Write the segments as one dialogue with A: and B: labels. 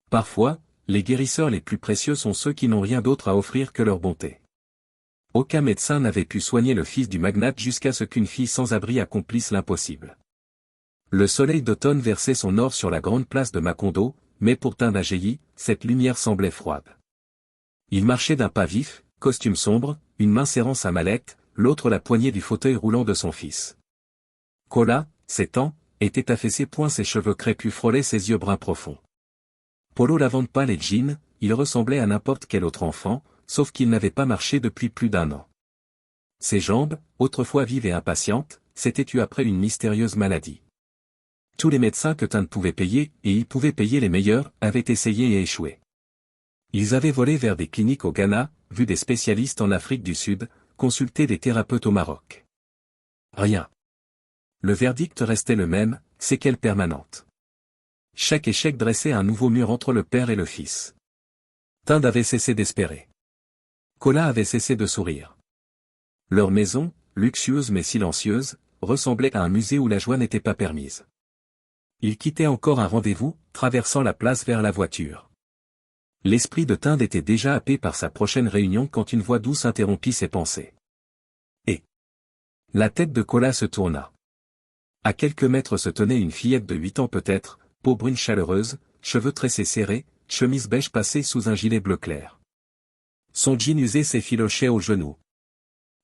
A: Parfois, les guérisseurs les plus précieux sont ceux qui n'ont rien d'autre à offrir que leur bonté. Aucun médecin n'avait pu soigner le fils du magnate jusqu'à ce qu'une fille sans abri accomplisse l'impossible. Le soleil d'automne versait son or sur la grande place de Macondo, mais pour Tindagéi, cette lumière semblait froide. Il marchait d'un pas vif, costume sombre, une main serrant sa mallette, l'autre la poignée du fauteuil roulant de son fils. Cola, 7 ans, était affaissé point ses cheveux crépus frôlaient ses yeux bruns profonds. Polo lavande pâle et jean, il ressemblait à n'importe quel autre enfant, sauf qu'il n'avait pas marché depuis plus d'1 an. Ses jambes, autrefois vives et impatientes, s'étaient tues après une mystérieuse maladie. Tous les médecins que Tin pouvait payer, et il pouvait payer les meilleurs, avaient essayé et échoué. Ils avaient volé vers des cliniques au Ghana, vu des spécialistes en Afrique du Sud, consulté des thérapeutes au Maroc. Rien. Le verdict restait le même, séquelle permanente. Chaque échec dressait un nouveau mur entre le père et le fils. Tind avait cessé d'espérer. Cola avait cessé de sourire. Leur maison, luxueuse mais silencieuse, ressemblait à un musée où la joie n'était pas permise. Ils quittaient encore un rendez-vous, traversant la place vers la voiture. L'esprit de Tind était déjà happé par sa prochaine réunion quand une voix douce interrompit ses pensées. Et la tête de Cola se tourna. À quelques mètres se tenait une fillette de 8 ans peut-être, peau brune chaleureuse, cheveux tressés serrés, chemise beige passée sous un gilet bleu clair. Son jean usé s'effilochait aux genoux.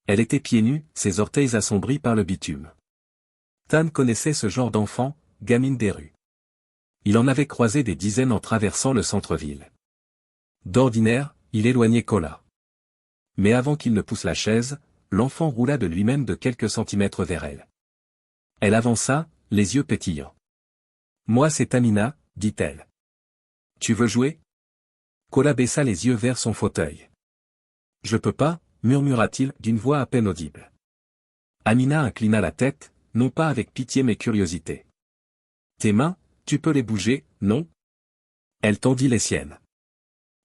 A: Elle était pieds nus, ses orteils assombris par le bitume. Tan connaissait ce genre d'enfant, gamine des rues. Il en avait croisé des dizaines en traversant le centre-ville. D'ordinaire, il éloignait Cola. Mais avant qu'il ne pousse la chaise, l'enfant roula de lui-même de quelques centimètres vers elle. Elle avança, les yeux pétillants. « Moi c'est Amina, dit-elle. Tu veux jouer ?» Cola baissa les yeux vers son fauteuil. « Je peux pas, murmura-t-il d'une voix à peine audible. Amina inclina la tête, non pas avec pitié mais curiosité. « Tes mains, tu peux les bouger, non ?» Elle tendit les siennes.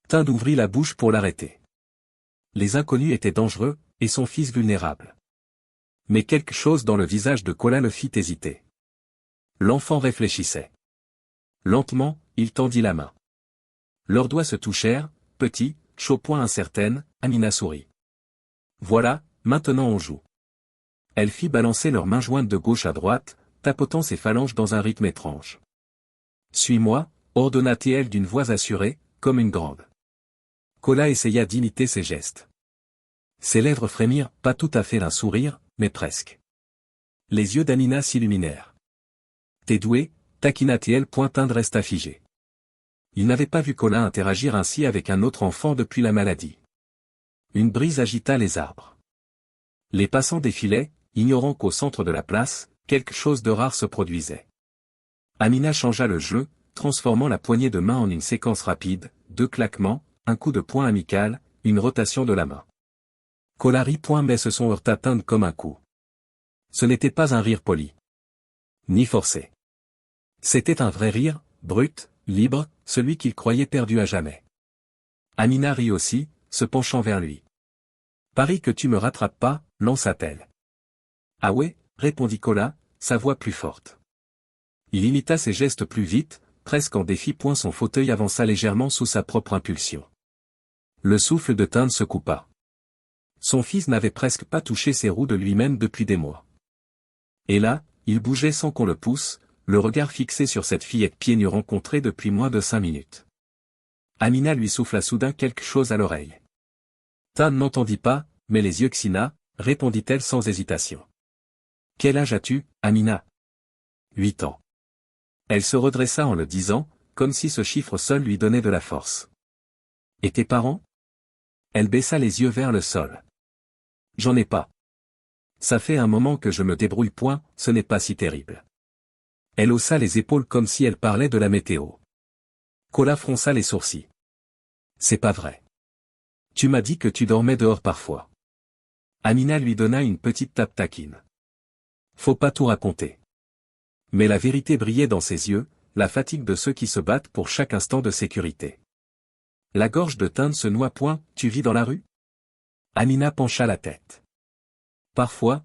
A: Tind ouvrit la bouche pour l'arrêter. Les inconnus étaient dangereux, et son fils vulnérable. Mais quelque chose dans le visage de Cola le fit hésiter. L'enfant réfléchissait. Lentement, il tendit la main. Leurs doigts se touchèrent, petits, chauds point incertaine, Amina sourit. Voilà, maintenant on joue. Elle fit balancer leurs mains jointes de gauche à droite, tapotant ses phalanges dans un rythme étrange. Suis-moi, ordonna-t-elle d'une voix assurée, comme une grande. Cola essaya d'imiter ses gestes. Ses lèvres frémirent, pas tout à fait d'un sourire, mais presque. Les yeux d'Amina s'illuminèrent. T'es doué, taquina-t-elle Tind resta figé. Il n'avait pas vu Cola interagir ainsi avec un autre enfant depuis la maladie. Une brise agita les arbres. Les passants défilaient, ignorant qu'au centre de la place, quelque chose de rare se produisait. Amina changea le jeu, transformant la poignée de main en une séquence rapide, 2 claquements, un coup de poing amical, une rotation de la main. Cola rit point mais se sont heurta Tind comme un coup. Ce n'était pas un rire poli. Ni forcé. C'était un vrai rire, brut, libre, celui qu'il croyait perdu à jamais. Amina rit aussi, se penchant vers lui. Parie que tu me rattrapes pas, lança-t-elle. Ah ouais, répondit Cola, sa voix plus forte. Il imita ses gestes plus vite, presque en défi point son fauteuil avança légèrement sous sa propre impulsion. Le souffle de Tind se coupa. Son fils n'avait presque pas touché ses roues de lui-même depuis des mois. Et là, il bougeait sans qu'on le pousse, le regard fixé sur cette fillette pieds nus rencontrée depuis moins de 5 minutes. Amina lui souffla soudain quelque chose à l'oreille. Tind n'entendit pas, mais les yeux Xina, répondit-elle sans hésitation. Quel âge as-tu, Amina ? 8 ans. Elle se redressa en le disant, comme si ce chiffre seul lui donnait de la force. Et tes parents ? Elle baissa les yeux vers le sol. J'en ai pas. Ça fait un moment que je me débrouille point, ce n'est pas si terrible. Elle haussa les épaules comme si elle parlait de la météo. Cola fronça les sourcils. C'est pas vrai. Tu m'as dit que tu dormais dehors parfois. Amina lui donna une petite tape taquine. Faut pas tout raconter. Mais la vérité brillait dans ses yeux, la fatigue de ceux qui se battent pour chaque instant de sécurité. La gorge de Tind se noie point, tu vis dans la rue ? Amina pencha la tête. Parfois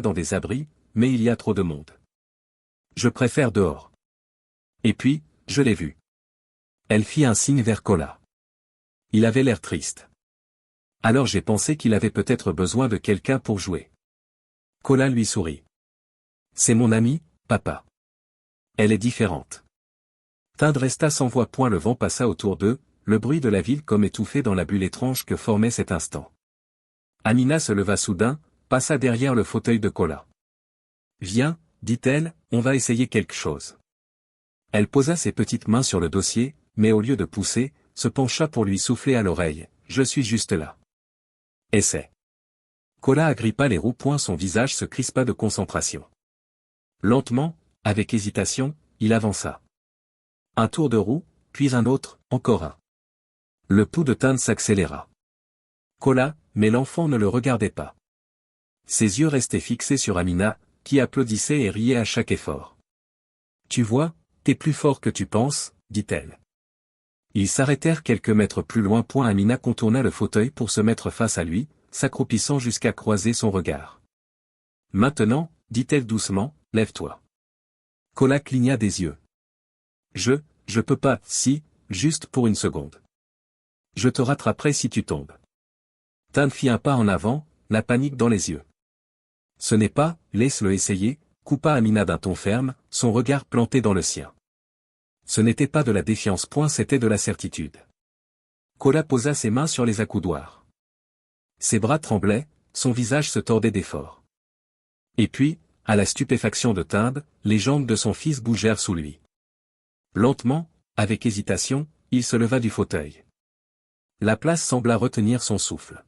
A: dans des abris, mais il y a trop de monde. Je préfère dehors. Et puis, je l'ai vu. Elle fit un signe vers Kola. Il avait l'air triste. Alors j'ai pensé qu'il avait peut-être besoin de quelqu'un pour jouer. Kola lui sourit. C'est mon amie, papa. Elle est différente. Tad resta sans voix. Le vent passa autour d'eux, le bruit de la ville comme étouffé dans la bulle étrange que formait cet instant. Amina se leva soudain, passa derrière le fauteuil de Kola. Viens, dit-elle, on va essayer quelque chose. Elle posa ses petites mains sur le dossier, mais au lieu de pousser, se pencha pour lui souffler à l'oreille. Je suis juste là. Essaie. Kola agrippa les roues. Son visage se crispa de concentration. Lentement, avec hésitation, il avança. Un tour de roue, puis un autre, encore un. Le pouls de Tad s'accéléra. Kola, mais l'enfant ne le regardait pas. Ses yeux restaient fixés sur Amina, qui applaudissait et riait à chaque effort. Tu vois, t'es plus fort que tu penses, dit-elle. Ils s'arrêtèrent quelques mètres plus loin. Amina contourna le fauteuil pour se mettre face à lui, s'accroupissant jusqu'à croiser son regard. Maintenant, dit-elle doucement, lève-toi. Kola cligna des yeux. Je peux pas, si, juste pour une seconde. Je te rattraperai si tu tombes. Tad fit un pas en avant, la panique dans les yeux. Ce n'est pas, laisse-le essayer, coupa Amina d'un ton ferme, son regard planté dans le sien. Ce n'était pas de la défiance. C'était de la certitude. Kola posa ses mains sur les accoudoirs. Ses bras tremblaient, son visage se tordait d'effort. Et puis, à la stupéfaction de Tad, les jambes de son fils bougèrent sous lui. Lentement, avec hésitation, il se leva du fauteuil. La place sembla retenir son souffle.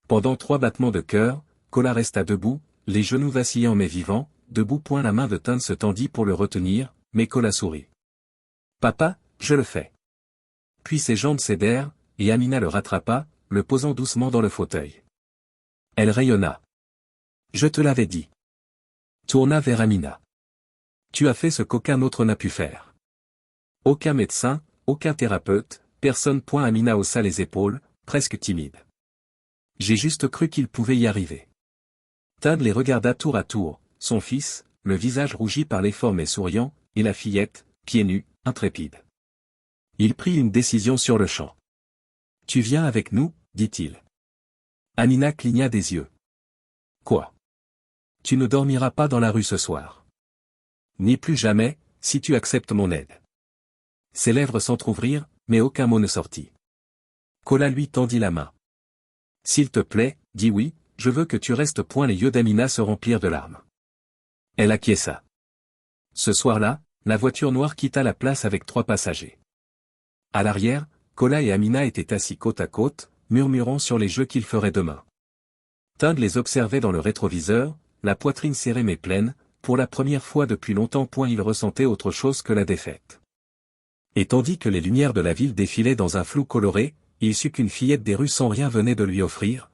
A: Pendant 3 battements de cœur, Kola resta debout, les genoux vacillants mais vivants, debout. La main de Tad se tendit pour le retenir, mais Kola sourit. Papa, je le fais. Puis ses jambes cédèrent, et Amina le rattrapa, le posant doucement dans le fauteuil. Elle rayonna. Je te l'avais dit. Tourna vers Amina. Tu as fait ce qu'aucun autre n'a pu faire. Aucun médecin, aucun thérapeute, personne. Amina haussa les épaules, presque timide. J'ai juste cru qu'il pouvait y arriver. Tad les regarda tour à tour, son fils, le visage rougi par l'effort mais souriant, et la fillette, pieds nus, intrépide. Il prit une décision sur le champ. Tu viens avec nous, dit-il. Amina cligna des yeux. Quoi? Tu ne dormiras pas dans la rue ce soir. Ni plus jamais, si tu acceptes mon aide. Ses lèvres s'entr'ouvrirent, mais aucun mot ne sortit. Kola lui tendit la main. S'il te plaît, dis oui, je veux que tu restes. Les yeux d'Amina se remplirent de larmes. Elle acquiesça. Ce soir-là, la voiture noire quitta la place avec 3 passagers. À l'arrière, Kola et Amina étaient assis côte à côte, murmurant sur les jeux qu'ils feraient demain. Tad les observait dans le rétroviseur, la poitrine serrée mais pleine, pour la première fois depuis longtemps. Il ressentait autre chose que la défaite. Et tandis que les lumières de la ville défilaient dans un flou coloré, il sut qu'une fillette des rues sans rien venait de lui offrir,